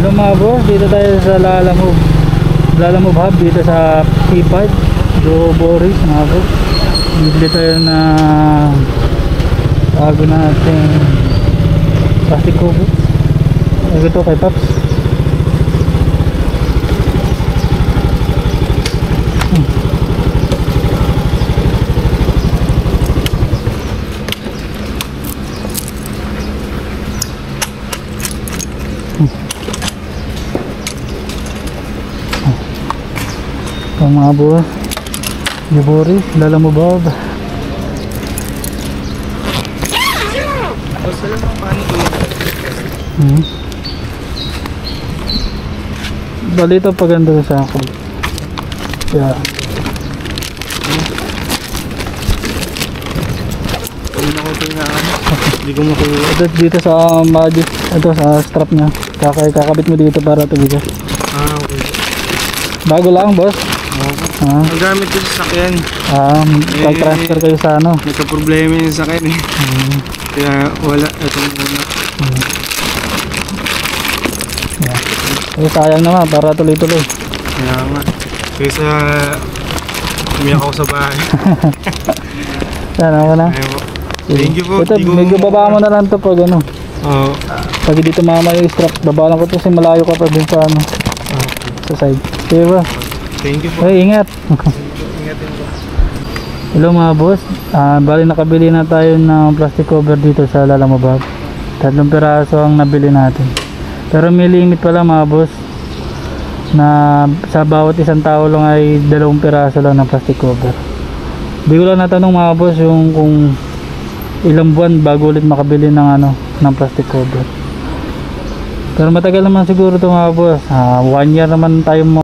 Hello mga boss, dito tayo sa Lalamove Hub dito sa P5 do Boris mga boss. Bibili tayo na bago natin plastic kubo. Ito kay Paps. Mga boss, Boris, Lalamove Hub. Bali ito paganda sa akin. Yeah. Hindi ko makuha. Ito dito sa magic, ito sa strap niya. Kakabit mo dito para tumigas. Okay. Bago lang boss. Ang gamit ko sa sakyan. Pag-transfer kayo sa ano. Nagka-problema yung sakyan eh. Kaya wala. Ito muna. Yeah. Sayang naman para tuloy-tuloy. Kaya nga. Kaysa umiyak ako sa bahay. Sana ako na. Thank you po. Ito, medyo baba mo na lang ito pag ano. Oo. Pag dito mama yung strap, baba lang ko ito kasi malayo ka pa din sa ano. Sa side. Sige ba? Thank you po. Hey, ingat. Ingatin po. Hello mga boss. Bali nakabili na tayo ng plastic cover dito sa Lalamove Hub. 3 piraso ang nabili natin. Pero may limit pala mga boss. Na sa bawat isang tao lang ay 2 piraso lang ng plastic cover. Di ko lang natanong mga boss yung kung ilang buwan bago ulit makabili ng ano, ng plastic cover. Pero matagal naman siguro ito mga boss. 1 year naman tayo